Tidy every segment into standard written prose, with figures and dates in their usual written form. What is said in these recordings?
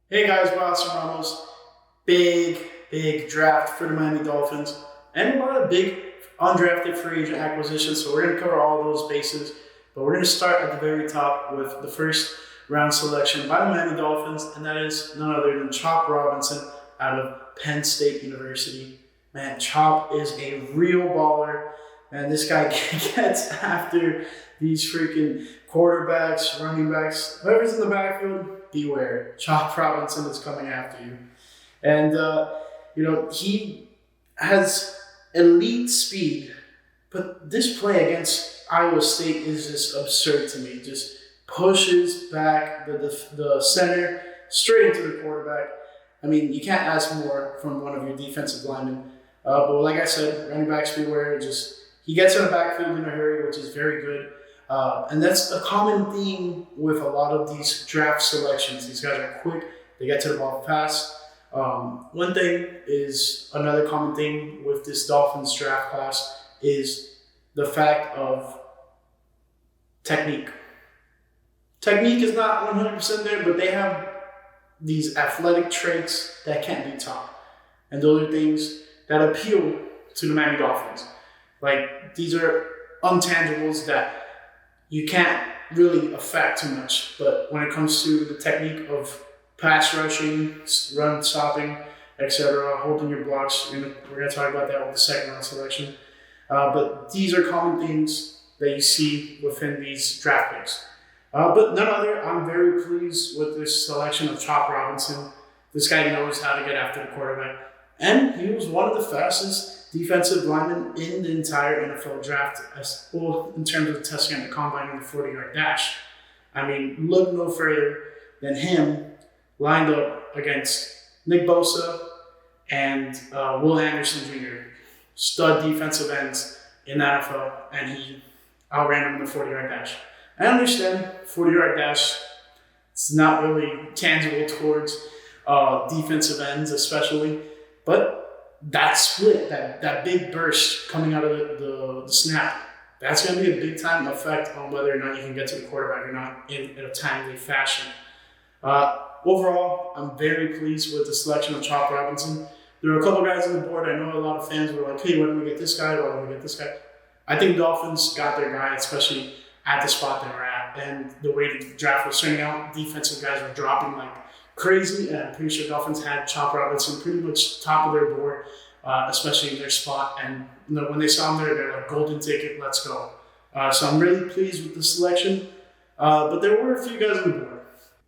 Hey guys, Bayron Matos. Big draft for the Miami Dolphins. And a lot of big undrafted free agent acquisitions. So we're going to cover all those bases. But we're going to start at the very top with the first round selection by the Miami Dolphins. And that is none other than Chop Robinson out of Penn State University. Man, Chop is a real baller. And this guy gets after these freaking quarterbacks, running backs, whoever's in the backfield. Beware, Chop Robinson is coming after you. And, he has elite speed, but this play against Iowa State is just absurd to me. Just pushes back the center straight into the quarterback. I mean, you can't ask more from one of your defensive linemen. But like I said, running backs beware. He gets in the backfield in a hurry, which is very good. And that's a common theme with a lot of these draft selections. These guys are quick. They get to the ball fast. One thing is another common thing with this Dolphins draft class is the fact of technique. Technique is not 100% there, but they have these athletic traits that can't be taught. And those are things that appeal to the Miami Dolphins. Like, these are intangibles that you can't really affect too much. But when it comes to the technique of pass rushing, run stopping, etc., holding your blocks, we're going to talk about that with the second round selection. But these are common things that you see within these draft picks. But none other, I'm very pleased with this selection of Chop Robinson. This guy knows how to get after the quarterback. And he was one of the fastest defensive linemen in the entire NFL draft, as well in terms of testing at the combine in the 40-yard dash. I mean, look no further than him lined up against Nick Bosa and Will Anderson Jr., stud defensive ends in the NFL, and he outran him in the 40-yard dash. I understand 40-yard dash, it's not really tangible towards defensive ends especially, but that split, that big burst coming out of the snap, that's going to be a big-time effect on whether or not you can get to the quarterback or not in a timely fashion. Overall, I'm very pleased with the selection of Chop Robinson. There were a couple guys on the board. I know a lot of fans were like, hey, why don't we get this guy? Why don't we get this guy? I think Dolphins got their guy, especially at the spot they were at. And the way the draft was turning out, defensive guys were dropping like crazy. And I'm pretty sure Dolphins had Chop Robinson pretty much top of their board, especially in their spot. And when they saw him there, they're like, golden ticket, let's go. So I'm really pleased with the selection. But there were a few guys on the board.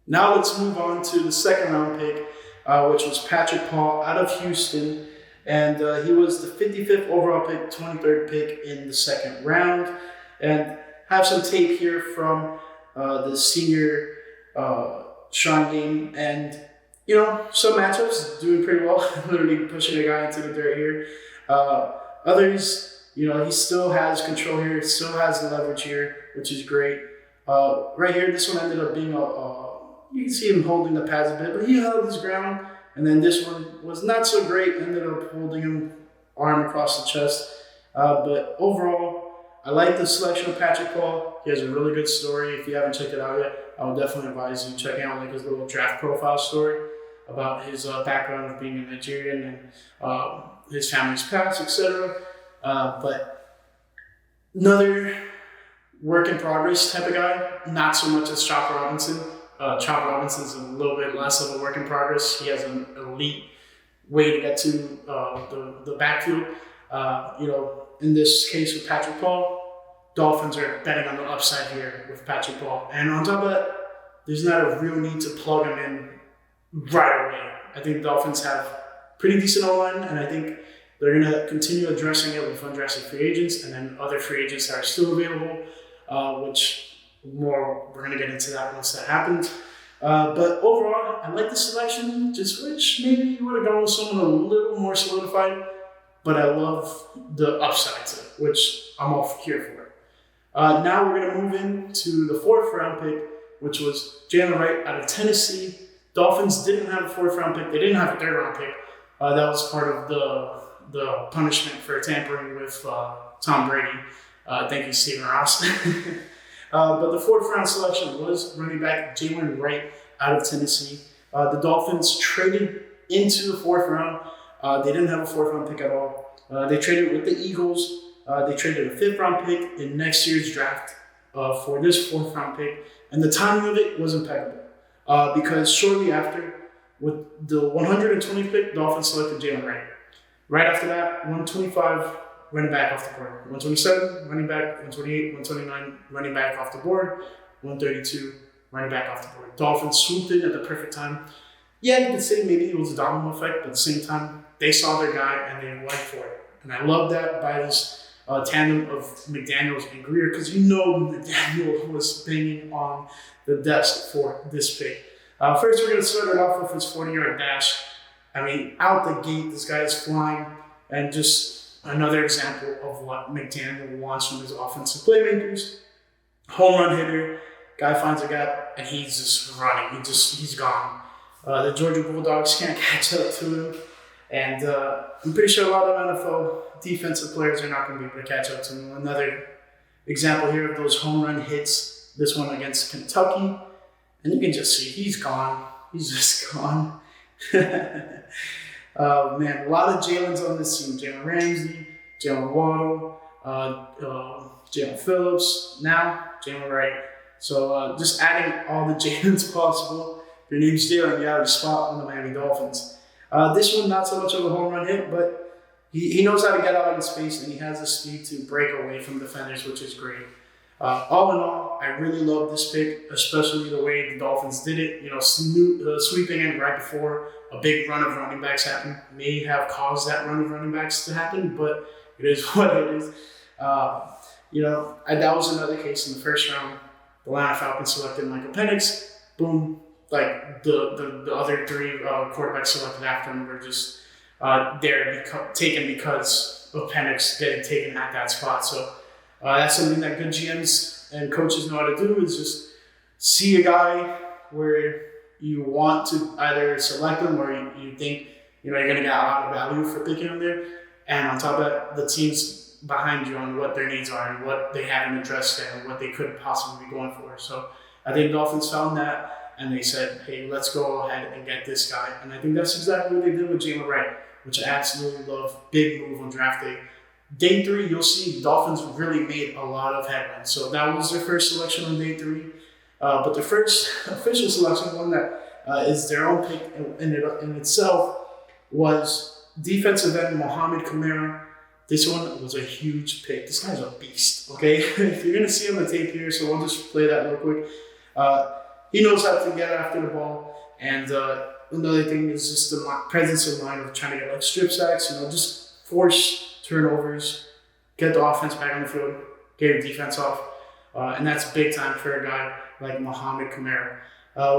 Now let's move on to the second round pick, which was Patrick Paul out of Houston. And he was the 55th overall pick, 23rd pick in the second round. And have some tape here from the senior Shrine game. And, some matchups doing pretty well, literally pushing a guy into the dirt here. Others, he still has control here, still has the leverage here, which is great. Right here, this one ended up being you can see him holding the pads a bit, but he held his ground. And then this one was not so great, ended up holding him arm across the chest. But overall, I like the selection of Patrick Paul. He has a really good story. If you haven't checked it out yet, I would definitely advise you checking out his little draft profile story about his background of being a Nigerian and his family's past, etc. But another work in progress type of guy, not so much as Chop Robinson. Chop Robinson's a little bit less of a work in progress. He has an elite way to get to the backfield. In this case with Patrick Paul, Dolphins are betting on the upside here with Patrick Paul. And on top of that, there's not a real need to plug him in right away. I think the Dolphins have pretty decent O-line, and I think they're going to continue addressing it with undrafted free agents and then other free agents that are still available, which we're going to get into that once that happens. But overall, I like the selection. Just wish maybe you would have gone with someone a little more solidified. But I love the upside to it, which I'm all here for. Now we're going to move into the fourth round pick, which was Jaylen Wright out of Tennessee. Dolphins didn't have a fourth round pick. They didn't have a third round pick. That was part of the punishment for tampering with Tom Brady. Thank you, Stephen Ross. But the fourth round selection was running back Jaylen Wright out of Tennessee. The Dolphins traded into the 4th round. They didn't have a 4th round pick at all. They traded with the Eagles. They traded a 5th round pick in next year's draft for this 4th round pick. And the timing of it was impeccable because shortly after, with the 120th pick, Dolphins selected Jaylen Wright. Right after that, 125, running back off the board. 127, running back. 128, 129, running back off the board. 132, running back off the board. Dolphins swooped in at the perfect time. Yeah, you could say maybe it was a domino effect, but at the same time, they saw their guy and they went for it. And I love that by this tandem of McDaniels and Greer, because you know McDaniel was banging on the desk for this pick. First, we're going to start it off with his 40-yard dash. I mean, out the gate, this guy is flying, and just another example of what McDaniel wants from his offensive playmakers. Home run hitter, guy finds a gap, and he's just running. He's gone. The Georgia Bulldogs can't catch up to him, and I'm pretty sure a lot of NFL defensive players are not going to be able to catch up to him. Another example here of those home run hits, this one against Kentucky, and you can just see he's gone. He's just gone. Man, a lot of Jalen's on this team. Jalen Ramsey, Jalen Waddle, Jalen Phillips, now Jaylen Wright. So just adding all the Jalen's possible. If your name's Jaylen, you have a spot on the Miami Dolphins. This one, not so much of a home run hit, but he knows how to get out in space, and he has the speed to break away from defenders, which is great. All in all, I really love this pick, especially the way the Dolphins did it. You know, sweeping in right before a big run of running backs happened may have caused that run of running backs to happen, but it is what it is. You know, that was another case in the first round. The Atlanta Falcons selected Michael Penix. Boom. Like the other 3 quarterbacks selected after him were just taken because of Penix getting taken at that spot. So that's something that good GMs and coaches know how to do, is just see a guy where you want to either select him or you think you're going to get a lot of value for picking him there. And on top of that, the teams behind you on what their needs are and what they haven't addressed there and what they could possibly be going for. So I think Dolphins found that, and they said, hey, let's go ahead and get this guy. And I think that's exactly what they did with Jaylen Wright, which I absolutely love. Big move on draft day. Day 3, you'll see Dolphins really made a lot of headlines. So that was their first selection on day 3. But the first official selection, one that is their own pick in itself, was defensive end Mohamed Kamara. This one was a huge pick. This guy's a beast, okay? If you're going to see on the tape here, so we'll just play that real quick. He knows how to get after the ball. And another thing is just the presence of mind of trying to get like strip sacks, just force turnovers, get the offense back on the field, get your defense off. And that's big time for a guy like Mohamed Kamara.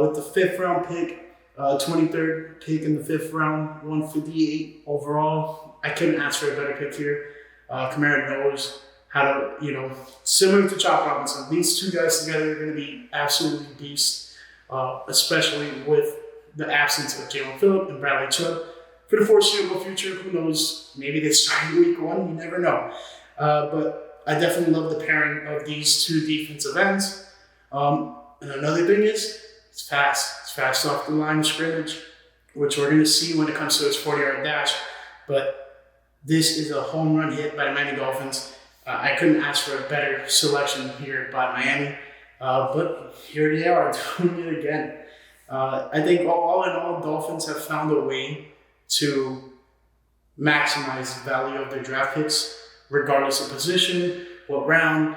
With the 5th round pick, 23rd pick in the 5th round, 158 overall. I couldn't ask for a better pick here. Kamara knows how to, similar to Chop Robinson, these 2 guys together are going to be absolutely beasts, especially with the absence of Jalen Phillips and Bradley Chubb. For the foreseeable future, who knows? Maybe they start in week 1. You never know. But I definitely love the pairing of these 2 defensive ends. And another thing is, it's fast. It's fast off the line of scrimmage, which we're going to see when it comes to his 40-yard dash. But this is a home run hit by the Miami Dolphins. I couldn't ask for a better selection here by Miami. But here they are doing it again. I think all in all, Dolphins have found a way to maximize the value of their draft picks, regardless of position, what round,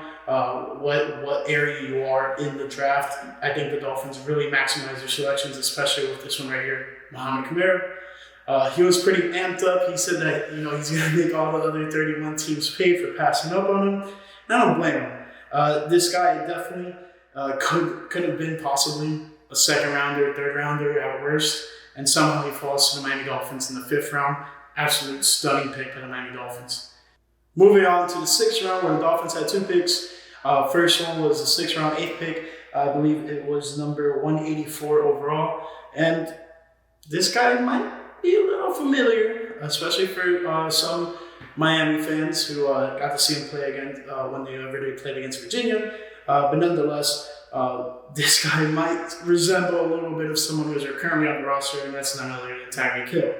what area you are in the draft. I think the Dolphins really maximize their selections, especially with this one right here, Mohamed Kamara. He was pretty amped up. He said that he's going to make all the other 31 teams pay for passing up on him. And I don't blame him. This guy definitely could have been possibly a 2nd rounder, 3rd rounder at worst. And somehow he falls to the Miami Dolphins in the 5th round. Absolute stunning pick by the Miami Dolphins. Moving on to the 6th round, where the Dolphins had 2 picks. First one was the 6th round, 8th pick. I believe it was number 184 overall. And this guy might be a little familiar, especially for some Miami fans who got to see him play again whenever they played against Virginia. But nonetheless, This guy might resemble a little bit of someone who's currently on the roster, and that's none other than Tyreek Hill.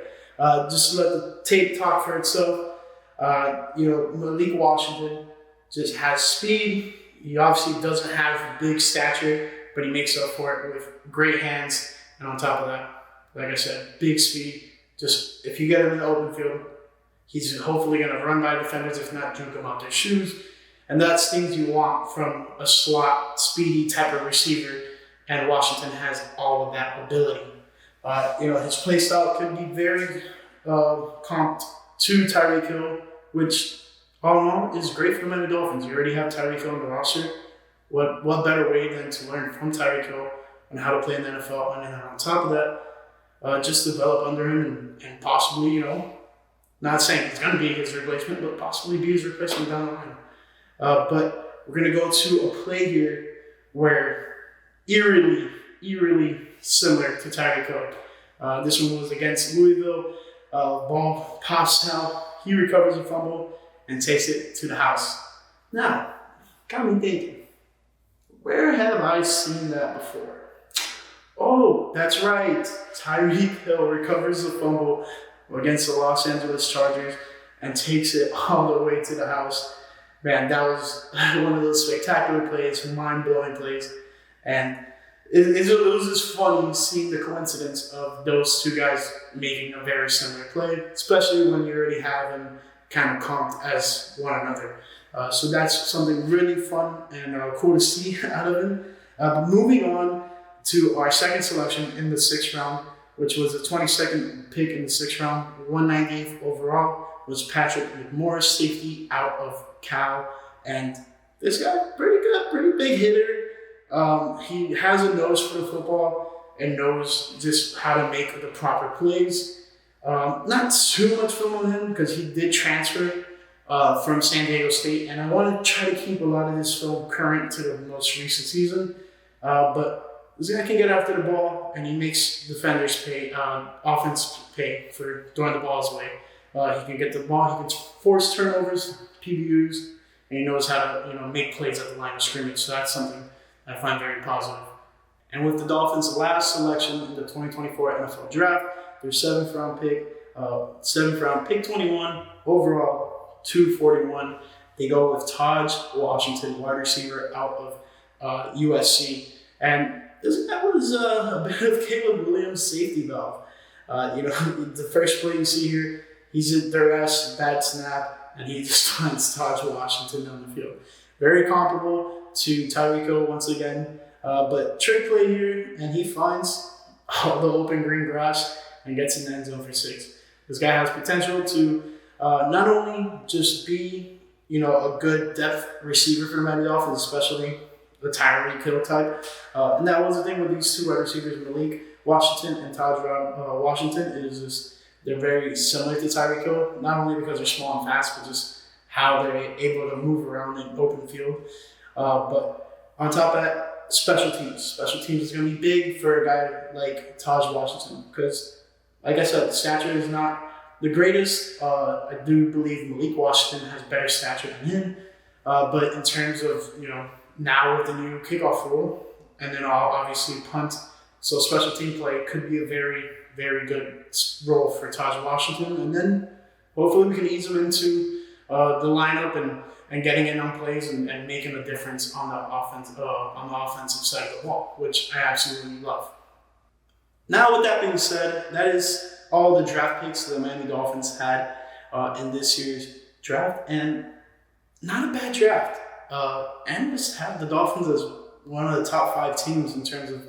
Just to let the tape talk for itself. Malik Washington just has speed. He obviously doesn't have big stature, but he makes up for it with great hands. And on top of that, like I said, big speed. Just if you get him in the open field, he's hopefully going to run by defenders, if not juke them out their shoes. And that's things you want from a slot, speedy type of receiver. And Washington has all of that ability. His play style could be very comped to Tyreek Hill, which all in all is great for the Miami Dolphins. You already have Tyreek Hill on the roster. What better way than to learn from Tyreek Hill on how to play in the NFL, and then on top of that, just develop under him and possibly, not saying he's going to be his replacement, but possibly be his replacement down the line. But we're going to go to a play here where eerily similar to Tyreek Hill. This one was against Louisville. Ball pops out. He recovers a fumble and takes it to the house. Now, got me thinking, where have I seen that before? Oh, that's right. Tyreek Hill recovers the fumble against the Los Angeles Chargers and takes it all the way to the house. Man, that was one of those spectacular plays, mind-blowing plays. And it was just funny seeing the coincidence of those two guys making a very similar play, especially when you already have them kind of comped as one another. So that's something really fun and cool to see out of him. But moving on to our second selection in the 6th round, which was the 22nd pick in the 6th round, 198th overall, was Patrick McMorris, safety out of Cal. And this guy, pretty good, pretty big hitter. He has a nose for the football and knows just how to make the proper plays. Not too much film on him because he did transfer from San Diego State, and I want to try to keep a lot of this film current to the most recent season. But this guy can get after the ball, and he makes defenders pay, offense pay for throwing the balls away. He can get the ball, he can force turnovers, PBUs, and he knows how to make plays at the line of scrimmage. So that's something I find very positive. And with the Dolphins' last selection in the 2024 NFL Draft, their 7th round pick 21 overall, 241. They go with Taj Washington, wide receiver out of USC. And this guy was a bit of Caleb Williams' safety valve. The first play you see here, he's at their ass, bad snap, and he just finds Taj Washington on the field. Very comparable to Tyreek Hill once again. But trick play here, and he finds all the open green grass and gets in the end zone for 6. This guy has potential to not only just be, a good depth receiver for the Miami Dolphins, especially the Tyreek Hill type. And that was the thing with these two wide receivers, Malik Washington and Taj Washington, is just they're very similar to Tyreek Hill, not only because they're small and fast, but just how they're able to move around in open field. But on top of that, special teams. Special teams is going to be big for a guy like Taj Washington because, like I said, the stature is not the greatest. I do believe Malik Washington has better stature than him. But in terms of, now with the new kickoff rule, and then obviously punt, so special team play could be a very, very good role for Taj Washington. And then hopefully we can ease him into the lineup and getting in on plays and making a difference on the offensive side of the ball, which I absolutely love. Now, with that being said, that is all the draft picks the Miami Dolphins had in this year's draft, and not a bad draft. Analysts have the Dolphins as one of the top 5 teams in terms of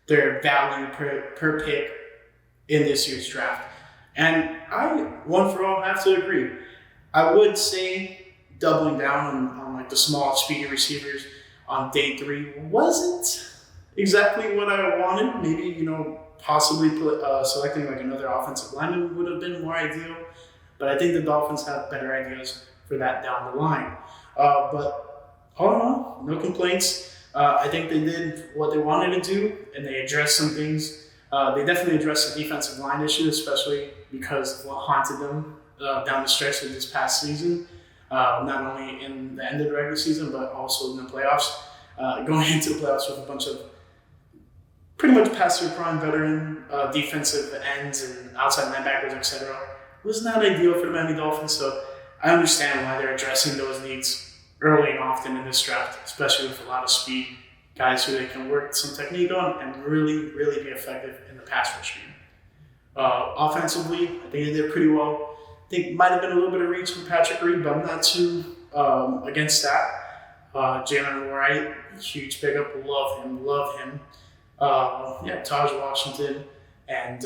their value per pick in this year's draft. And I, one for all, have to agree. I would say doubling down on like the small, speedy receivers on day 3 wasn't exactly what I wanted. Maybe, possibly selecting like another offensive lineman would have been more ideal. But I think the Dolphins have better ideas for that down the line. But all in all, no complaints. I think they did what they wanted to do, and they addressed some things. They definitely addressed the defensive line issue, especially because of what haunted them down the stretch of this past season. Not only in the end of the regular season, but also in the playoffs. going into the playoffs with a bunch of pretty much past their prime veteran defensive ends and outside linebackers, etc. was not ideal for the Miami Dolphins. So I understand why they're addressing those needs early and often in this draft, especially with a lot of speed, guys who they can work some technique on and really, really be effective in the pass rush game. Offensively, I think they did pretty well. I think might have been a little bit of reach from Patrick Reed, but I'm not too against that. Jaylen Wright, huge pickup. Love him. Taj Washington and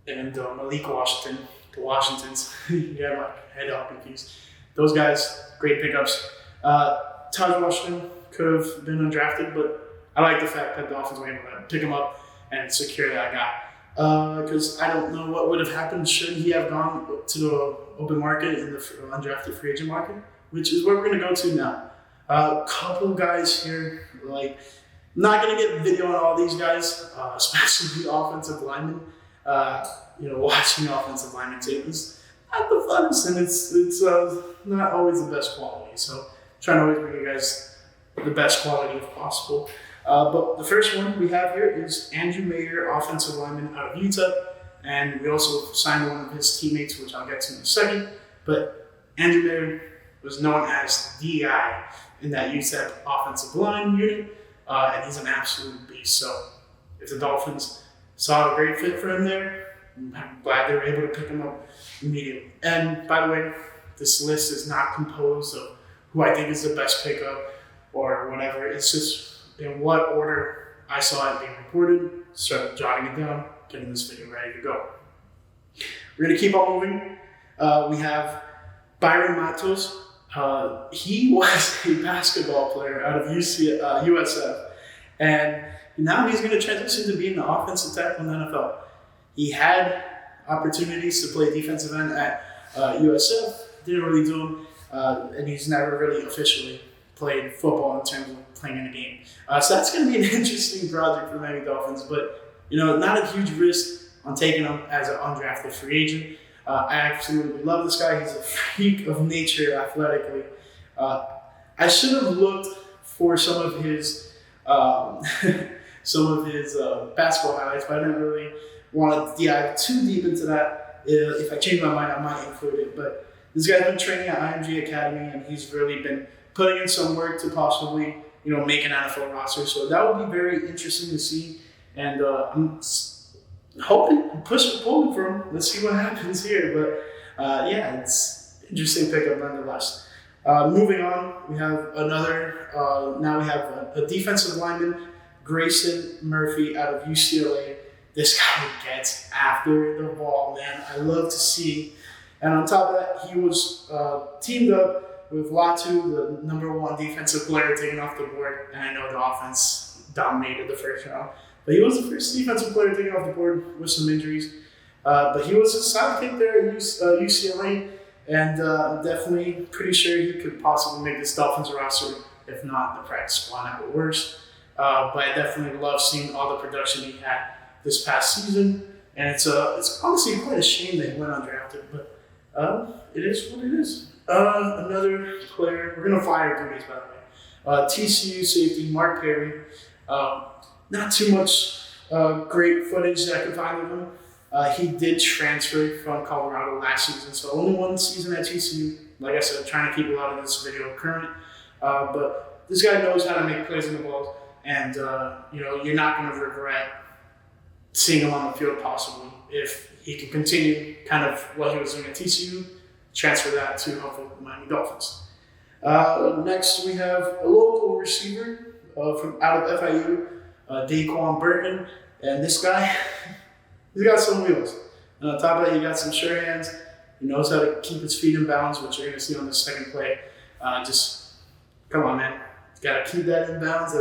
Malik Washington. The Washingtons. Yeah, my head all confused. Those guys, great pickups. Taj Washington could have been undrafted, but I like the fact that the Dolphins were able to pick him up and secure that guy. Because I don't know what would have happened should he have gone to the open market in the undrafted free agent market, which is where we're going to go to now. A couple guys here, like, I'm not going to get video on all these guys, especially the offensive linemen. Watching offensive lineman tape is not the funnest, and it's not always the best quality. So trying to always bring you guys the best quality if possible. But the first one we have here is Andrew Meyer, offensive lineman out of UTEP, and we also signed one of his teammates, which I'll get to in a second. But Andrew Meyer was known as the guy in that UTEP offensive line unit, and he's an absolute beast. So if the Dolphins saw a great fit for him there, I'm glad they were able to pick him up immediately. And by the way, this list is not composed of who I think is the best pickup or whatever. It's just in what order I saw it being reported, started jotting it down, getting this video ready to go. We're going to keep on moving. We have Bayron Matos. He was a basketball player out of USF, and now he's going to transition to being the offensive tackle in the NFL. He had opportunities to play defensive end at USF, didn't really do them, and he's never really officially played football in terms of playing in a game. So that's going to be an interesting project for the Miami Dolphins, but not a huge risk on taking him as an undrafted free agent. I absolutely love this guy. He's a freak of nature athletically. I should have looked for some of his basketball highlights, but I didn't really want to dive too deep into that. If I change my mind, I might include it. But this guy's been training at IMG Academy, and he's really been putting in some work to possibly, make an NFL roster. So that would be very interesting to see. And I'm hoping, pulling for him. Let's see what happens here. But it's an interesting pickup nonetheless. Moving on, we have another. Now we have a defensive lineman, Grayson Murphy out of UCLA. This guy gets after the ball, man. I love to see. And on top of that, he was teamed up with Latu, the number one defensive player taken off the board. And I know the offense dominated the first round. But he was the first defensive player taken off the board with some injuries. But he was a sidekick there at UCLA. And I'm definitely pretty sure he could possibly make this Dolphins roster, if not the practice squad at worst. But I definitely love seeing all the production he had this past season. And it's honestly quite a shame that he went undrafted. But it is what it is. Another player, we're going to fire through these, by the way. TCU safety, Mark Perry. Not too much great footage that I could find of him. He did transfer from Colorado last season, so only one season at TCU. Like I said, trying to keep a lot of this video current. But this guy knows how to make plays in the ball, and you're not going to regret seeing him on the field possibly if he can continue kind of what he was doing at TCU, transfer that to hopefully the Miami Dolphins. Next, we have a local receiver from out of FAU, Je'Quan Burton, and this guy. He's got some wheels. And on top of that, he got some sure hands. He knows how to keep his feet in bounds, which you're going to see on the second play. Just, come on, man. You got to keep that in bounds.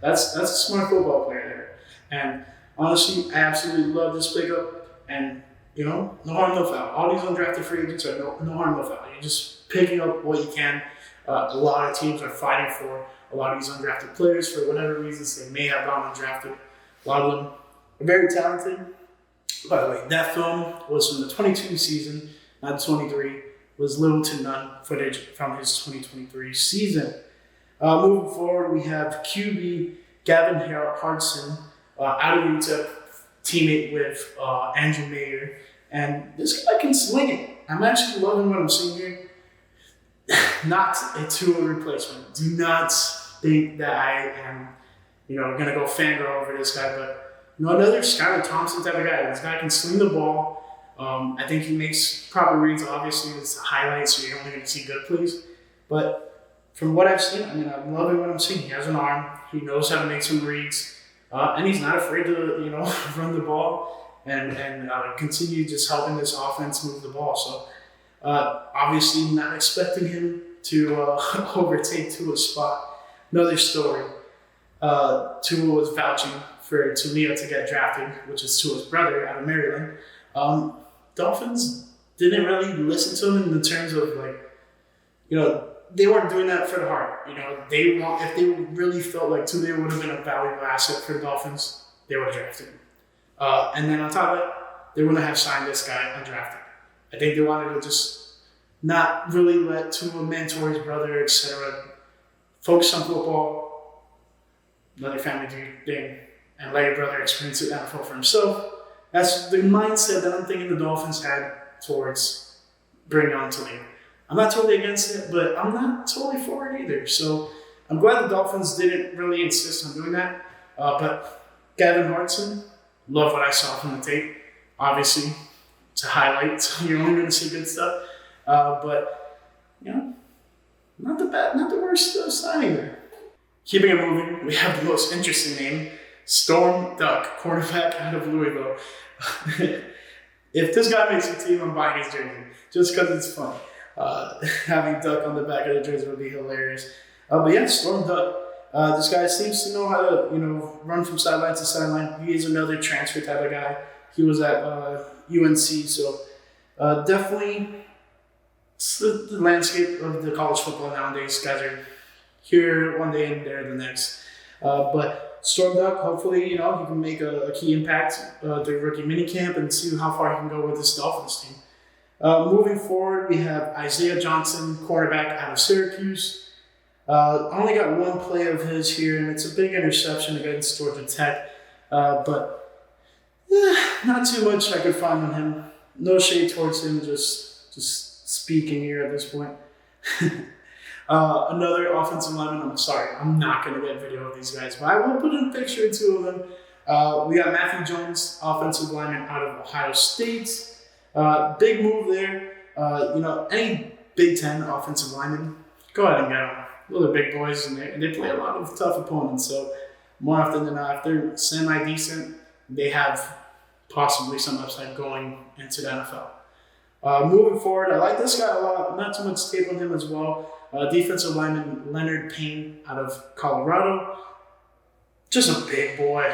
That's a smart football player there. And honestly, I absolutely love this pickup. And, no harm, no foul. All these undrafted free agents are no harm, no foul. You're just picking up what you can. A lot of teams are fighting for a lot of these undrafted players for whatever reasons they may have gone undrafted. A lot of them are very talented. By the way, that film was from the 22 season, not 23. Was little to none footage from his 2023 season. Moving forward, we have QB Gavin Hardison out of UTEP, teammate with Andrew Meyer. And this guy can sling it. I'm actually loving what I'm seeing here. Not a Tua replacement. Do not think that I am, going to go fangirl over this guy. But, another Skylar Thompson type of guy. This guy can sling the ball. I think he makes proper reads. Obviously, it's highlights, so you're only going to see good plays. But from what I've seen, I'm loving what I'm seeing. He has an arm. He knows how to make some reads. And he's not afraid to, run the ball and continue just helping this offense move the ball. So, obviously not expecting him to overtake Tua's spot. Another story. Tua was vouching for Tua to get drafted, which is Tua's brother out of Maryland. Dolphins didn't really listen to him in the terms of they weren't doing that for the heart. If they really felt like Tua would have been a valuable asset for the Dolphins, they would have drafted him. And then on top of it, they wouldn't have signed this guy undrafted. I think they wanted to just not really let Tua mentor his brother, etc. Focus on football, let your family do your thing, and let your brother experience it NFL for himself. That's the mindset that I'm thinking the Dolphins had towards bringing on Tua. I'm not totally against it, but I'm not totally for it either. So I'm glad the Dolphins didn't really insist on doing that. But Gavin Hardison, love what I saw from the tape. Obviously, it's a highlight, so you're only going to see good stuff. But not the worst signing there. Keeping it moving, we have the most interesting name, Storm Duck, cornerback out of Louisville. If this guy makes a team, I'm buying his jersey just because it's fun. Having Duck on the back of the jersey would be hilarious. But yeah, Storm Duck. This guy seems to know how to, run from sideline to sideline. He is another transfer type of guy. He was at UNC, so definitely it's the landscape of the college football nowadays. Guys are here one day and there the next. But Storm Duck, hopefully, he can make a key impact during rookie minicamp and see how far he can go with this Dolphins team. Moving forward, we have Isaiah Johnson, cornerback out of Syracuse. I only got one play of his here, and it's a big interception against Georgia Tech. But not too much I could find on him. No shade towards him, just speaking here at this point. Another offensive lineman. I'm sorry, I'm not going to get video of these guys, but I will put in a picture or two of them. We got Matthew Jones, offensive lineman out of Ohio State. Big move there. Any Big Ten offensive lineman, go ahead and get them. Those are big boys, and they play a lot of tough opponents. So more often than not, if they're semi-decent, they have possibly some upside going into the NFL. Moving forward, I like this guy a lot. Not too much tape on him as well. Defensive lineman Leonard Payne out of Colorado. Just a big boy.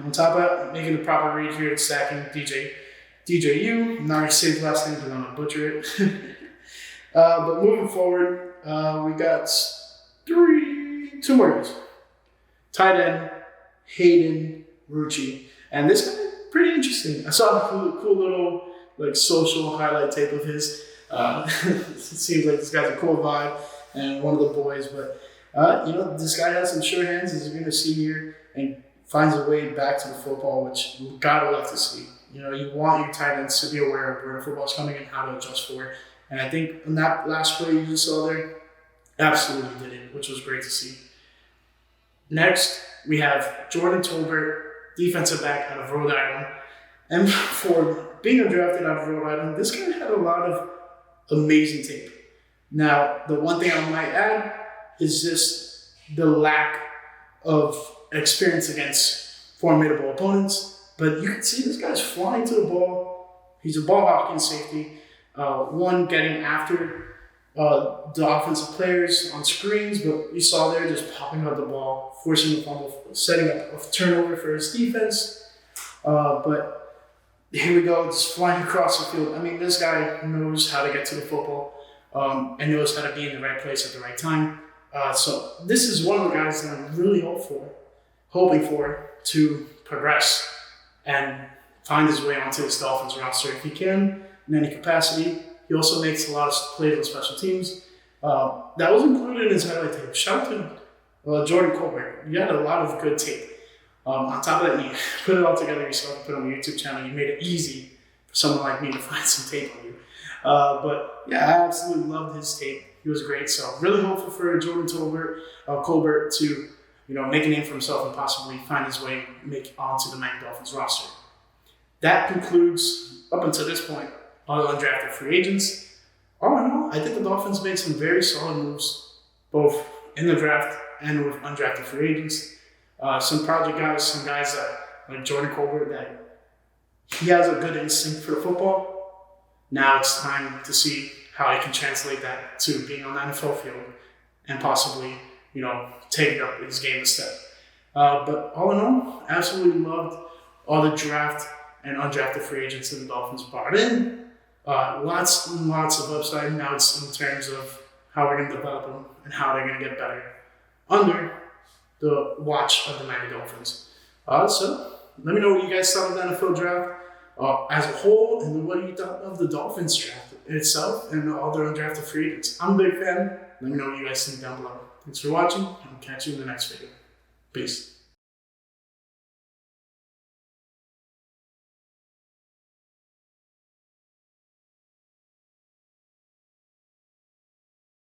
On top of that, making the proper read here, sacking DJU. I'm not going to say his last name because I'm going to butcher it. But moving forward, we got two more guys. Tight end, Hayden, Rucci. And this guy, pretty interesting. I saw a cool little social highlight tape of his. It seems like this guy's a cool vibe and one of the boys. But, this guy has some sure hands, as you're going to see here, and finds a way back to the football, which you gotta love to see. You want your tight ends to be aware of where the football's coming and how to adjust for it. And I think in that last play you just saw there, absolutely did it, which was great to see. Next, we have Jordan Colbert, defensive back out of Rhode Island. And for being undrafted out of Rhode Island, this guy had a lot of amazing tape. Now, the one thing I might add is just the lack of experience against formidable opponents. But you can see this guy's flying to the ball. He's a ball hawking safety. Getting after the offensive players on screens, but you saw there just popping out the ball, forcing the fumble, setting up a turnover for his defense. But here we go, just flying across the field. I mean, this guy knows how to get to the football and knows how to be in the right place at the right time. So this is one of the guys that I'm really hoping for to progress and find his way onto this Dolphins roster if he can in any capacity. He also makes a lot of plays on special teams. That was included in his highlight tape. Shout out to Jordan Colbert, you had a lot of good tape. On top of that, you put it all together yourself, put it on your YouTube channel. You made it easy for someone like me to find some tape on you. But yeah, I absolutely loved his tape. He was great. So really hopeful for Jordan Colbert to make a name for himself and possibly find his way make onto the Miami Dolphins roster. That concludes, up until this point, all the undrafted free agents. All in all, I think the Dolphins made some very solid moves, both in the draft and with undrafted free agents. Some project guys, some guys like Jordan Colbert, that he has a good instinct for football. Now it's time to see how he can translate that to being on the NFL field and possibly, taking up his game a step. But all in all, absolutely loved all the draft and undrafted free agents that the Dolphins brought in. Lots and lots of upside. Now it's in terms of how we're going to develop them and how they're going to get better under the watch of the Miami Dolphins. So let me know what you guys thought of the NFL draft as a whole, and what you thought of the Dolphins draft itself and all their undrafted free agents. I'm a big fan. Let me know what you guys think down below. Thanks for watching, and I'll catch you in the next video. Peace.